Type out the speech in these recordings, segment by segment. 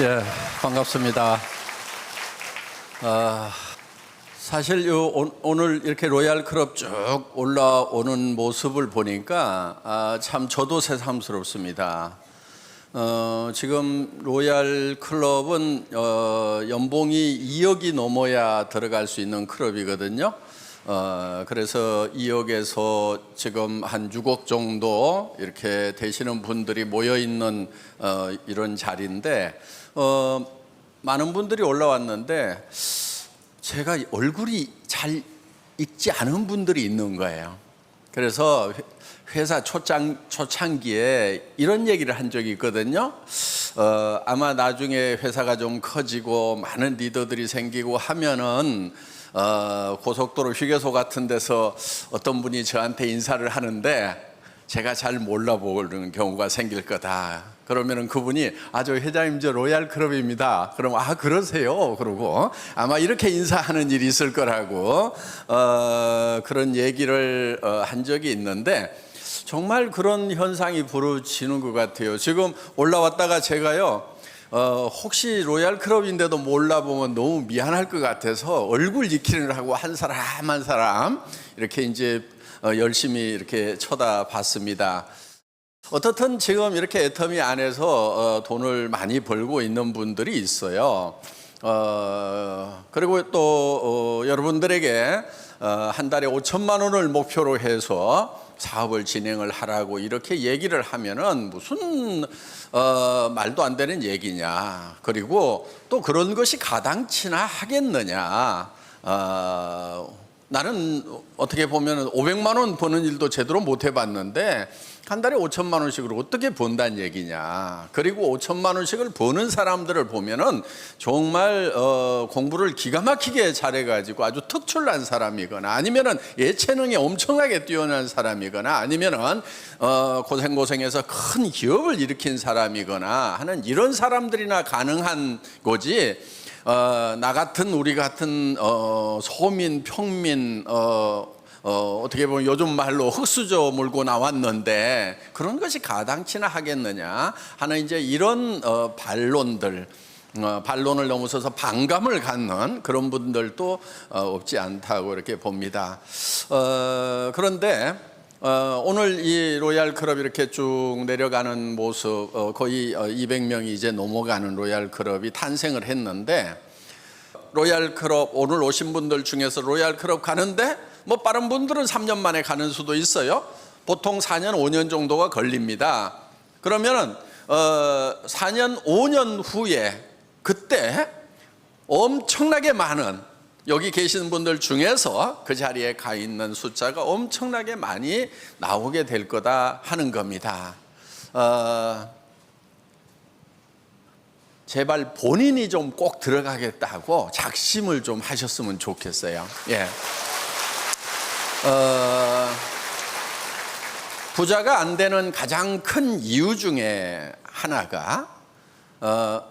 예, 반갑습니다. 사실 오늘 이렇게 로얄 클럽 쭉 올라오는 모습을 보니까 참 저도 새삼스럽습니다. 지금 로얄 클럽은 연봉이 2억이 넘어야 들어갈 수 있는 클럽이거든요. 그래서 2억에서 지금 한 6억 정도 이렇게 되시는 분들이 모여 있는 이런 자리인데 많은 분들이 올라왔는데 제가 얼굴이 잘 익지 않은 분들이 있는 거예요. 그래서 회사 초창기에 이런 얘기를 한 적이 있거든요. 아마 나중에 회사가 좀 커지고 많은 리더들이 생기고 하면은 고속도로 휴게소 같은 데서 어떤 분이 저한테 인사를 하는데 제가 잘 몰라보는 경우가 생길 거다. 그러면은 그분이 저 회장님 저 로얄 클럽입니다. 그럼 그러세요. 그러고 아마 이렇게 인사하는 일이 있을 거라고 그런 얘기를 한 적이 있는데 정말 그런 현상이 벌어지는 것 같아요. 지금 올라왔다가 제가요. 혹시 로얄 클럽인데도 몰라보면 너무 미안할 것 같아서 얼굴 익히를 하고 한 사람 한 사람 이렇게 이제 열심히 이렇게 쳐다봤습니다. 어떻든 지금 이렇게 애터미 안에서 돈을 많이 벌고 있는 분들이 있어요. 그리고 또 여러분들에게 한 달에 5천만 원을 목표로 해서 사업을 진행을 하라고 이렇게 얘기를 하면은 무슨 말도 안 되는 얘기냐. 그리고 또 그런 것이 가당치나 하겠느냐. 나는 어떻게 보면 500만 원 버는 일도 제대로 못 해봤는데 한 달에 5천만 원씩으로 어떻게 번다는 얘기냐. 그리고 5천만 원씩을 버는 사람들을 보면은 정말 공부를 기가 막히게 잘해가지고 아주 특출난 사람이거나 아니면은 예체능에 엄청나게 뛰어난 사람이거나 아니면은 고생해서 큰 기업을 일으킨 사람이거나 하는 이런 사람들이나 가능한 거지. 나 같은 우리 같은 소민 평민 어떻게 보면 요즘 말로 흙수저 몰고 나왔는데 그런 것이 가당치나 하겠느냐 하는 이제 이런 반론을 넘어서서 반감을 갖는 그런 분들도 없지 않다고 이렇게 봅니다. 그런데 오늘 이 로얄 클럽 이렇게 쭉 내려가는 모습 거의 200명이 이제 넘어가는 로얄 클럽이 탄생을 했는데 로얄 클럽 오늘 오신 분들 중에서 로얄 클럽 가는데 뭐 빠른 분들은 3년 만에 가는 수도 있어요. 보통 4년 5년 정도가 걸립니다. 그러면 4년 5년 후에 그때 엄청나게 많은 여기 계시는 분들 중에서 그 자리에 가 있는 숫자가 엄청나게 많이 나오게 될 거다 하는 겁니다. 제발 본인이 좀 꼭 들어가겠다고 작심을 좀 하셨으면 좋겠어요. 예. 부자가 안 되는 가장 큰 이유 중에 하나가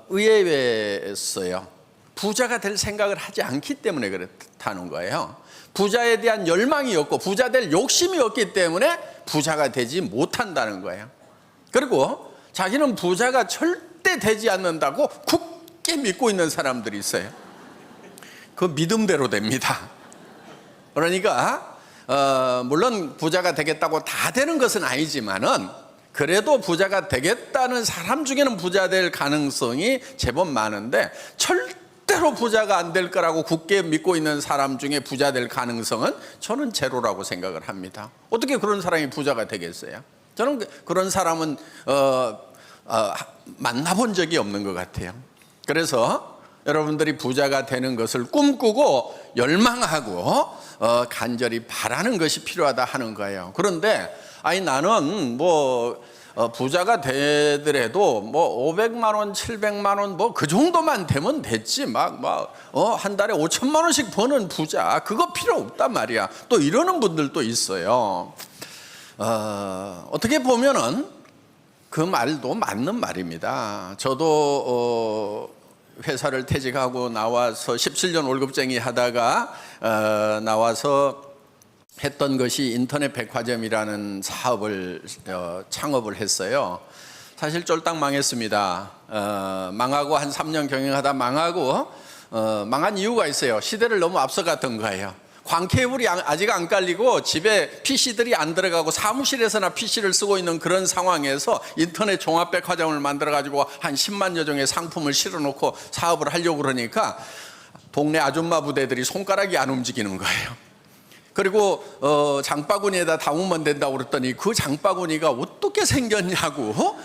의외였어요. 부자가 될 생각을 하지 않기 때문에 그렇다는 거예요. 부자에 대한 열망이 없고 부자 될 욕심이 없기 때문에 부자가 되지 못한다는 거예요. 그리고 자기는 부자가 절대 되지 않는다고 굳게 믿고 있는 사람들이 있어요. 그 믿음대로 됩니다. 그러니까 물론 부자가 되겠다고 다 되는 것은 아니지만은 그래도 부자가 되겠다는 사람 중에는 부자 될 가능성이 제법 많은데 절대로 부자가 안 될 거라고 굳게 믿고 있는 사람 중에 부자 될 가능성은 저는 제로라고 생각을 합니다. 어떻게 그런 사람이 부자가 되겠어요? 저는 그런 사람은 만나본 적이 없는 것 같아요. 그래서 여러분들이 부자가 되는 것을 꿈꾸고 열망하고 간절히 바라는 것이 필요하다 하는 거예요. 그런데 나는 부자가 되더라도 500만 원, 700만 원 그 정도만 되면 됐지 한 달에 5천만 원씩 버는 부자 그거 필요 없단 말이야. 또 이러는 분들도 있어요. 어떻게 보면은 그 말도 맞는 말입니다. 저도 회사를 퇴직하고 나와서 17년 월급쟁이 하다가 나와서 했던 것이 인터넷 백화점이라는 사업을 창업을 했어요. 사실 쫄딱 망했습니다. 망하고 한 3년 경영하다 망하고 망한 이유가 있어요. 시대를 너무 앞서갔던 거예요. 광케이블이 아직 안 깔리고 집에 PC들이 안 들어가고 사무실에서나 PC를 쓰고 있는 그런 상황에서 인터넷 종합백화점을 만들어가지고 한 10만여 종의 상품을 실어놓고 사업을 하려고 그러니까 동네 아줌마 부대들이 손가락이 안 움직이는 거예요. 그리고 장바구니에다 담으면 된다고 그랬더니 그 장바구니가 어떻게 생겼냐고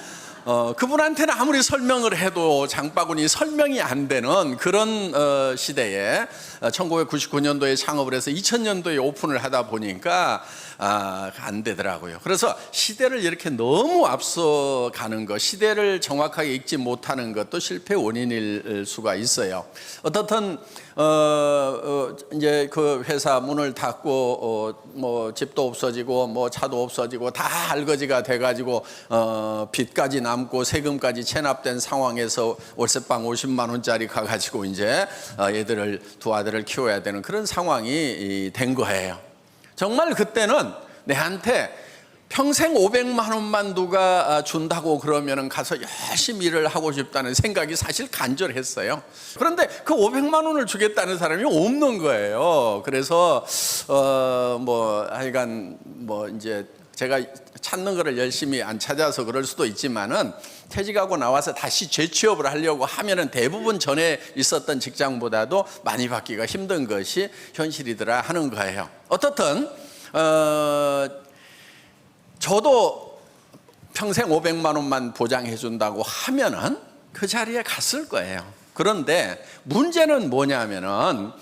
그분한테는 아무리 설명을 해도 장바구니 설명이 안 되는 그런 시대에 1999년도에 창업을 해서 2000년도에 오픈을 하다 보니까 안 되더라고요. 그래서 시대를 이렇게 너무 앞서가는 것, 시대를 정확하게 읽지 못하는 것도 실패 원인일 수가 있어요. 어떻든 이제 그 회사 문을 닫고 뭐 집도 없어지고 뭐 차도 없어지고 다 알거지가 돼가지고 빚까지 남고 세금까지 체납된 상황에서 월세방 50만 원짜리 가가지고 이제 얘들을 두 아들을 키워야 되는 그런 상황이 된 거예요. 정말 그때는 내한테 평생 500만 원만 누가 준다고 그러면 가서 열심히 일을 하고 싶다는 생각이 사실 간절했어요. 그런데 그 500만 원을 주겠다는 사람이 없는 거예요. 그래서 뭐 하여간 뭐 이제 제가 찾는 거를 열심히 안 찾아서 그럴 수도 있지만은 퇴직하고 나와서 다시 재취업을 하려고 하면은 대부분 전에 있었던 직장보다도 많이 받기가 힘든 것이 현실이더라 하는 거예요. 어떻든 저도 평생 500만 원만 보장해 준다고 하면은 그 자리에 갔을 거예요. 그런데 문제는 뭐냐면은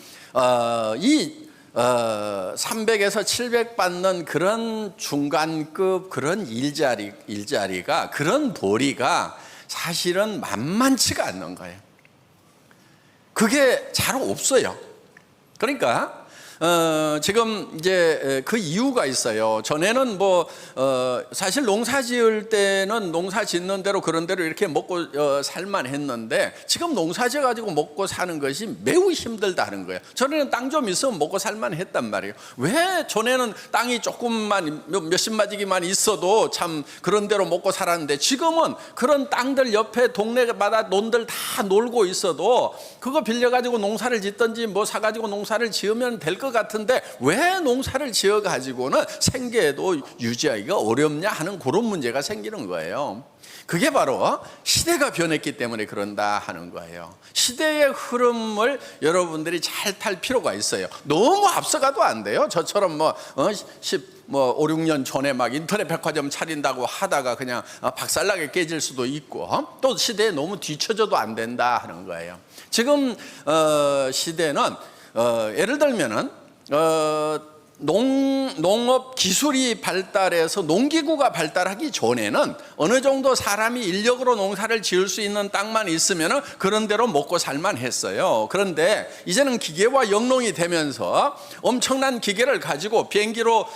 이 300에서 700 받는 그런 중간급 그런 일자리가 그런 벌이가 사실은 만만치가 않는 거예요. 그게 잘 없어요. 그러니까 지금 이제 그 이유가 있어요. 전에는 뭐 사실 농사 지을 때는 농사 짓는 대로 그런 대로 이렇게 먹고 살만 했는데 지금 농사 지어 가지고 먹고 사는 것이 매우 힘들다는 거예요. 전에는 땅 좀 있으면 먹고 살만 했단 말이에요. 왜 전에는 땅이 조금만 몇십 마디기만 있어도 참 그런 대로 먹고 살았는데 지금은 그런 땅들 옆에 동네마다 논들 다 놀고 있어도 그거 빌려 가지고 농사를 짓든지 뭐 사 가지고 농사를 지으면 될 것 같은데 왜 농사를 지어 가지고는 생계도 유지하기가 어렵냐 하는 그런 문제가 생기는 거예요. 그게 바로 시대가 변했기 때문에 그런다 하는 거예요. 시대의 흐름을 여러분들이 잘 탈 필요가 있어요. 너무 앞서가도 안 돼요. 저처럼 뭐 5, 6년 전에 막 인터넷 백화점 차린다고 하다가 그냥 박살나게 깨질 수도 있고 또 시대에 너무 뒤처져도 안 된다 하는 거예요. 지금 시대는 예를 들면은 농업 기술이 발달해서 농기구가 발달하기 전에는 어느 정도 사람이 인력으로 농사를 지을 수 있는 땅만 있으면 그런 대로 먹고 살만 했어요. 그런데 이제는 기계와 영농이 되면서 엄청난 기계를 가지고 비행기로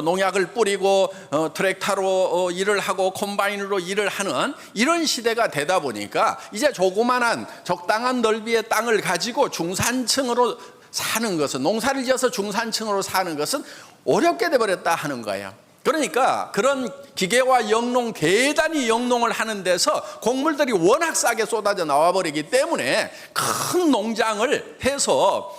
농약을 뿌리고 트랙터로 일을 하고 콤바인으로 일을 하는 이런 시대가 되다 보니까 이제 조그만한 적당한 넓이의 땅을 가지고 중산층으로 사는 것은 농사를 지어서 중산층으로 사는 것은 어렵게 돼버렸다 하는 거예요. 그러니까 그런 기계와 영농 대단히 영농을 하는 데서 곡물들이 워낙 싸게 쏟아져 나와버리기 때문에 큰 농장을 해서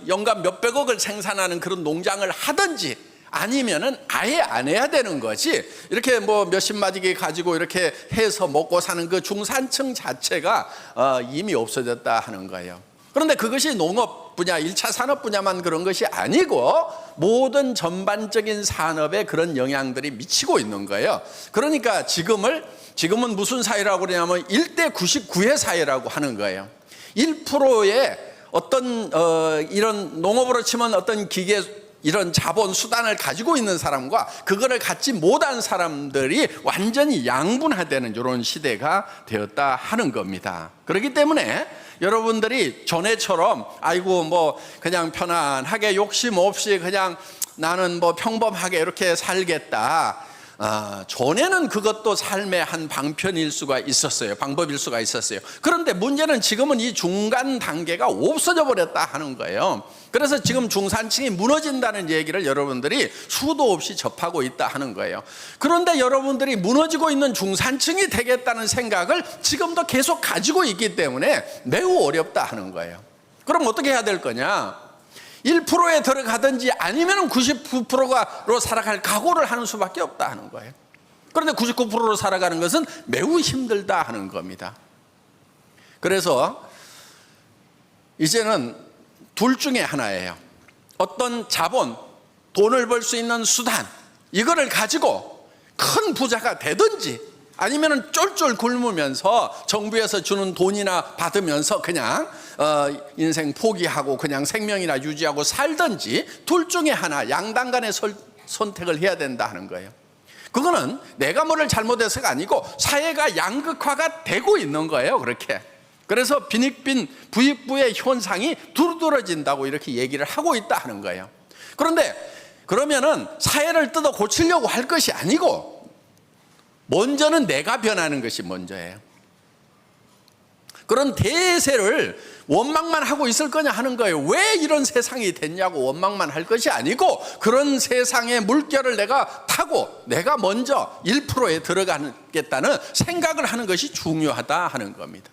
연간 몇백억을 생산하는 그런 농장을 하든지 아니면은 아예 안 해야 되는 거지 이렇게 뭐 몇십 마디기 가지고 이렇게 해서 먹고 사는 그 중산층 자체가 이미 없어졌다 하는 거예요. 그런데 그것이 농업 분야, 1차 산업 분야만 그런 것이 아니고 모든 전반적인 산업에 그런 영향들이 미치고 있는 거예요. 그러니까 지금은 무슨 사회라고 그러냐면 1대 99의 사회라고 하는 거예요. 1%의 어떤 이런 농업으로 치면 어떤 기계 이런 자본 수단을 가지고 있는 사람과 그거를 갖지 못한 사람들이 완전히 양분화되는 이런 시대가 되었다 하는 겁니다. 그렇기 때문에 여러분들이 전에처럼 아이고 뭐 그냥 편안하게 욕심 없이 그냥 나는 뭐 평범하게 이렇게 살겠다 전에는 그것도 삶의 한 방편일 수가 있었어요. 방법일 수가 있었어요. 그런데 문제는 지금은 이 중간 단계가 없어져 버렸다 하는 거예요. 그래서 지금 중산층이 무너진다는 얘기를 여러분들이 수도 없이 접하고 있다 하는 거예요. 그런데 여러분들이 무너지고 있는 중산층이 되겠다는 생각을 지금도 계속 가지고 있기 때문에 매우 어렵다 하는 거예요. 그럼 어떻게 해야 될 거냐? 1%에 들어가든지 아니면 99%로 살아갈 각오를 하는 수밖에 없다 하는 거예요. 그런데 99%로 살아가는 것은 매우 힘들다 하는 겁니다. 그래서 이제는 둘 중에 하나예요. 어떤 자본, 돈을 벌 수 있는 수단, 이거를 가지고 큰 부자가 되든지 아니면 쫄쫄 굶으면서 정부에서 주는 돈이나 받으면서 그냥 인생 포기하고 그냥 생명이나 유지하고 살든지 둘 중에 하나, 양당 간의 선택을 해야 된다 하는 거예요. 그거는 내가 뭐를 잘못해서가 아니고 사회가 양극화가 되고 있는 거예요. 그렇게. 그래서 빈익빈 부익부의 현상이 두드러진다고 이렇게 얘기를 하고 있다 하는 거예요. 그런데 그러면은 사회를 뜯어 고치려고 할 것이 아니고 먼저는 내가 변하는 것이 먼저예요. 그런 대세를 원망만 하고 있을 거냐 하는 거예요. 왜 이런 세상이 됐냐고 원망만 할 것이 아니고 그런 세상의 물결을 내가 타고 내가 먼저 1%에 들어가겠다는 생각을 하는 것이 중요하다 하는 겁니다.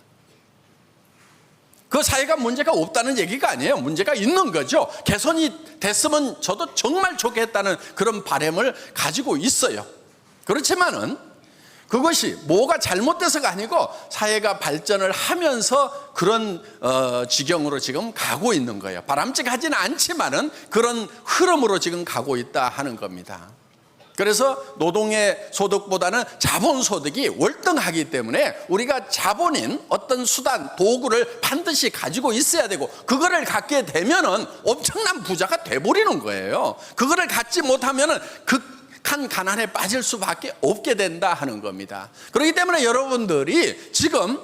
그 사회가 문제가 없다는 얘기가 아니에요. 문제가 있는 거죠. 개선이 됐으면 저도 정말 좋겠다는 그런 바람을 가지고 있어요. 그렇지만은 그것이 뭐가 잘못돼서가 아니고 사회가 발전을 하면서 그런 지경으로 지금 가고 있는 거예요. 바람직하지는 않지만은 그런 흐름으로 지금 가고 있다 하는 겁니다. 그래서 노동의 소득보다는 자본소득이 월등하기 때문에 우리가 자본인 어떤 수단, 도구를 반드시 가지고 있어야 되고 그거를 갖게 되면은 엄청난 부자가 돼버리는 거예요. 그거를 갖지 못하면은 극한 가난에 빠질 수밖에 없게 된다 하는 겁니다. 그렇기 때문에 여러분들이 지금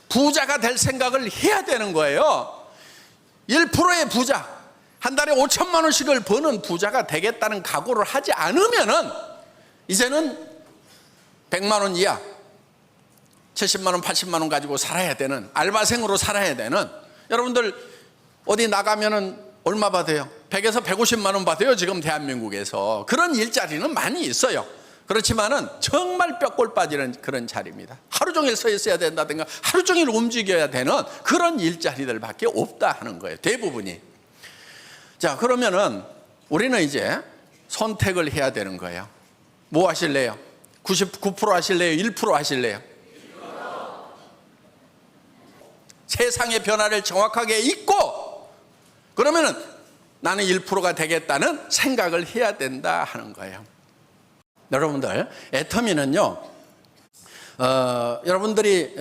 부자가 될 생각을 해야 되는 거예요. 1%의 부자, 한 달에 5천만 원씩을 버는 부자가 되겠다는 각오를 하지 않으면은 이제는 100만 원 이하, 70만 원, 80만 원 가지고 살아야 되는, 알바생으로 살아야 되는, 여러분들 어디 나가면은 얼마 받아요? 100에서 150만 원 받아요. 지금 대한민국에서. 그런 일자리는 많이 있어요. 그렇지만은 정말 뼈골 빠지는 그런 자리입니다. 하루 종일 서 있어야 된다든가 하루 종일 움직여야 되는 그런 일자리들밖에 없다 하는 거예요. 대부분이. 자, 그러면은 우리는 이제 선택을 해야 되는 거예요. 뭐 하실래요? 99% 하실래요? 1% 하실래요? 세상의 변화를 정확하게 읽고 그러면은 나는 1%가 되겠다는 생각을 해야 된다 하는 거예요. 여러분들, 애터미는요, 여러분들이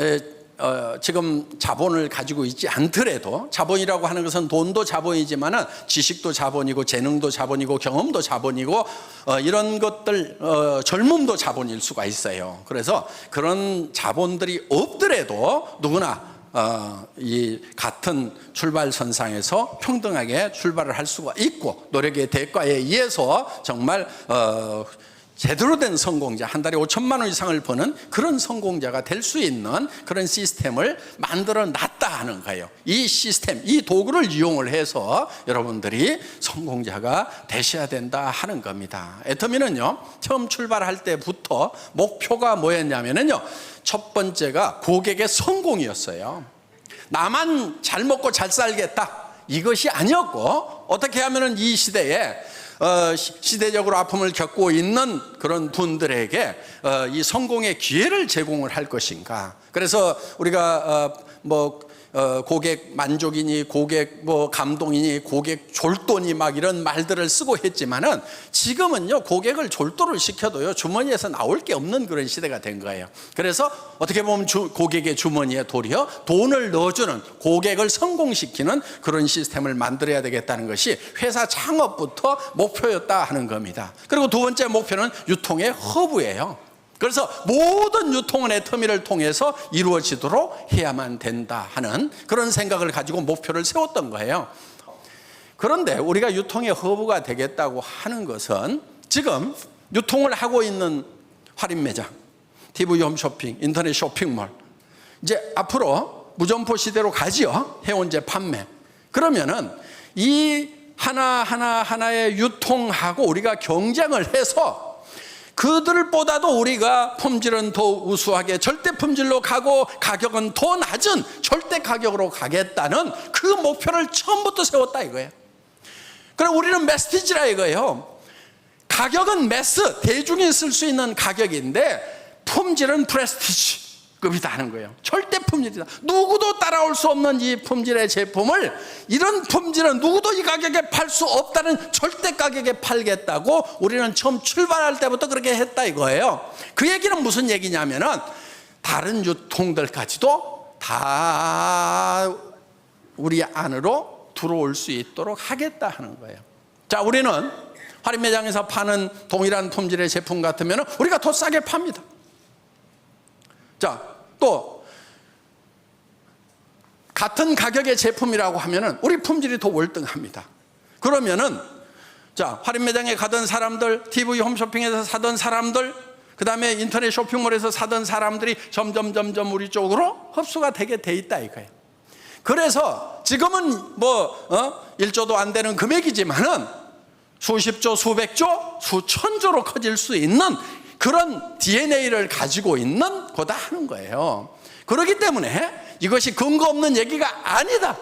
지금 자본을 가지고 있지 않더라도, 자본이라고 하는 것은 돈도 자본이지만 지식도 자본이고 재능도 자본이고 경험도 자본이고 이런 것들, 젊음도 자본일 수가 있어요. 그래서 그런 자본들이 없더라도 누구나 이 같은 출발선상에서 평등하게 출발을 할 수가 있고 노력의 대가에 의해서 정말 제대로 된 성공자, 한 달에 5천만 원 이상을 버는 그런 성공자가 될 수 있는 그런 시스템을 만들어 놨다 하는 거예요. 이 시스템, 이 도구를 이용을 해서 여러분들이 성공자가 되셔야 된다 하는 겁니다. 애터미는요, 처음 출발할 때부터 목표가 뭐였냐면요, 첫 번째가 고객의 성공이었어요. 나만 잘 먹고 잘 살겠다, 이것이 아니었고, 어떻게 하면 이 시대에 시대적으로 아픔을 겪고 있는 그런 분들에게 이 성공의 기회를 제공을 할 것인가. 그래서 우리가 고객 만족이니 고객 감동이니 고객 졸도니 막 이런 말들을 쓰고 했지만은 지금은요, 고객을 졸도를 시켜도요 주머니에서 나올 게 없는 그런 시대가 된 거예요. 그래서 어떻게 보면 고객의 주머니에 도리어 돈을 넣어주는, 고객을 성공시키는 그런 시스템을 만들어야 되겠다는 것이 회사 창업부터 목표였다 하는 겁니다. 그리고 두 번째 목표는 유통의 허브예요. 그래서 모든 유통은 애터미를 통해서 이루어지도록 해야만 된다 하는 그런 생각을 가지고 목표를 세웠던 거예요. 그런데 우리가 유통의 허브가 되겠다고 하는 것은 지금 유통을 하고 있는 할인 매장, TV 홈쇼핑, 인터넷 쇼핑몰, 이제 앞으로 무점포 시대로 가지요. 해운제 판매. 그러면은 이 하나하나의 유통하고 우리가 경쟁을 해서 그들보다도 우리가 품질은 더 우수하게 절대 품질로 가고 가격은 더 낮은 절대 가격으로 가겠다는 그 목표를 처음부터 세웠다 이거예요. 그럼 우리는 메시지라 이거예요. 가격은 매스, 대중이 쓸 수 있는 가격인데 품질은 프레스티지급이다 하는 거예요. 절대 품질이다. 누구도 따라올 수 없는 이 품질의 제품을, 이런 품질은 누구도 이 가격에 팔 수 없다는 절대 가격에 팔겠다고 우리는 처음 출발할 때부터 그렇게 했다 이거예요. 그 얘기는 무슨 얘기냐면은 다른 유통들까지도 다 우리 안으로 들어올 수 있도록 하겠다 하는 거예요. 자, 우리는 할인 매장에서 파는 동일한 품질의 제품 같으면 우리가 더 싸게 팝니다. 자, 또 같은 가격의 제품이라고 하면은 우리 품질이 더 월등합니다. 그러면은 자, 할인 매장에 가던 사람들, TV 홈쇼핑에서 사던 사람들, 그 다음에 인터넷 쇼핑몰에서 사던 사람들이 점점 우리 쪽으로 흡수가 되게 돼 있다 이거예요. 그래서 지금은 1조도 안 되는 금액이지만은 수십조, 수백조, 수천조로 커질 수 있는 그런 DNA를 가지고 있는 거다 하는 거예요. 그렇기 때문에 이것이 근거 없는 얘기가 아니다.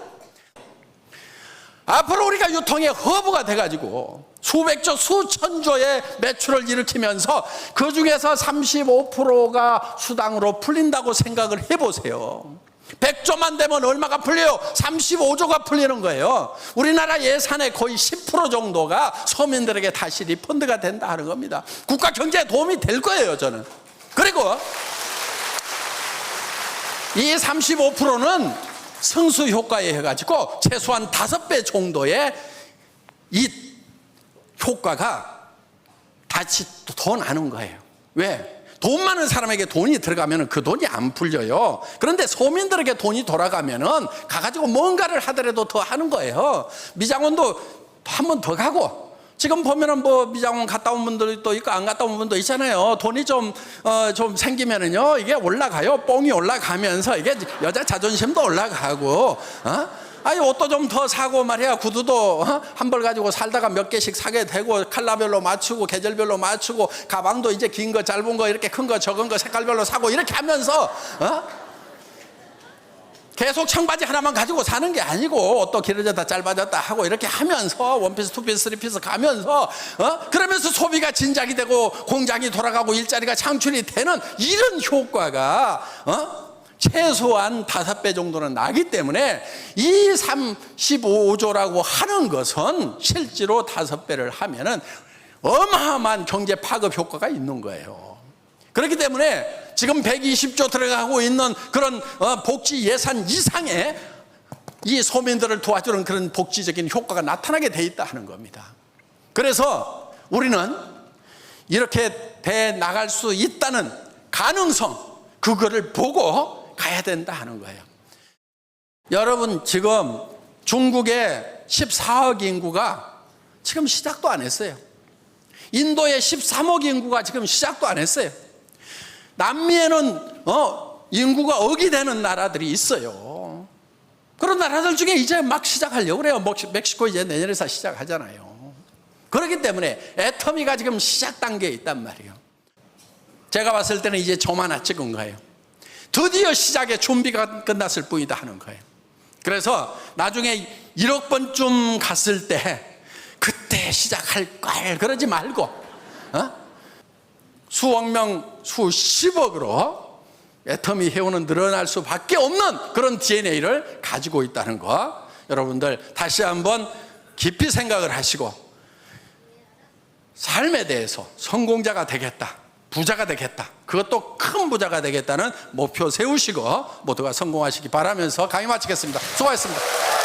앞으로 우리가 유통의 허브가 돼가지고 수백조, 수천조의 매출을 일으키면서 그 중에서 35%가 수당으로 풀린다고 생각을 해보세요. 100조만 되면 얼마가 풀려요? 35조가 풀리는 거예요. 우리나라 예산의 거의 10% 정도가 서민들에게 다시 리펀드가 된다 하는 겁니다. 국가 경제에 도움이 될 거예요, 저는. 그리고 이 35%는 승수 효과에 해가지고 최소한 5배 정도의 이 효과가 다시 더 나는 거예요. 왜? 돈 많은 사람에게 돈이 들어가면 그 돈이 안 풀려요. 그런데 소민들에게 돈이 돌아가면 가가지고 뭔가를 하더라도 더 하는 거예요. 미장원도 한 번 더 가고, 지금 보면은 미장원 갔다 온 분들도 있고 안 갔다 온 분도 있잖아요. 돈이 좀 생기면은요, 이게 올라가요. 뽕이 올라가면서 이게 여자 자존심도 올라가고, 아니 옷도 좀 더 사고 말이야. 구두도 한 벌 가지고 살다가 몇 개씩 사게 되고, 컬러별로 맞추고 계절별로 맞추고, 가방도 이제 긴 거 짧은 거 이렇게 큰 거 적은 거 색깔별로 사고, 이렇게 하면서 계속 청바지 하나만 가지고 사는 게 아니고 옷도 길어졌다 짧아졌다 하고 이렇게 하면서 원피스, 투피스, 쓰리피스 가면서 그러면서 소비가 진작이 되고 공장이 돌아가고 일자리가 창출이 되는 이런 효과가 최소한 5배 정도는 나기 때문에 이 35조라고 하는 것은 실제로 5배를 하면은 어마어마한 경제 파급 효과가 있는 거예요. 그렇기 때문에 지금 120조 들어가고 있는 그런 복지 예산 이상의 이 소민들을 도와주는 그런 복지적인 효과가 나타나게 돼 있다 하는 겁니다. 그래서 우리는 이렇게 돼 나갈 수 있다는 가능성, 그거를 보고 가야 된다 하는 거예요. 여러분, 지금 중국의 14억 인구가 지금 시작도 안 했어요. 인도의 13억 인구가 지금 시작도 안 했어요. 남미에는 인구가 억이 되는 나라들이 있어요. 그런 나라들 중에 이제 막 시작하려고 그래요. 멕시코 이제 내년에서 시작하잖아요. 그렇기 때문에 애터미가 지금 시작 단계에 있단 말이에요. 제가 봤을 때는 이제 점 하나 찍은 거예요. 드디어 시작의 준비가 끝났을 뿐이다 하는 거예요. 그래서 나중에 1억 번쯤 갔을 때 그때 시작할 걸 그러지 말고 수억 명, 수십억으로 애터미 해운은 늘어날 수밖에 없는 그런 DNA를 가지고 있다는 거, 여러분들 다시 한번 깊이 생각을 하시고 삶에 대해서 성공자가 되겠다, 부자가 되겠다, 그것도 큰 부자가 되겠다는 목표 세우시고 모두가 성공하시기 바라면서 강의 마치겠습니다. 수고하셨습니다.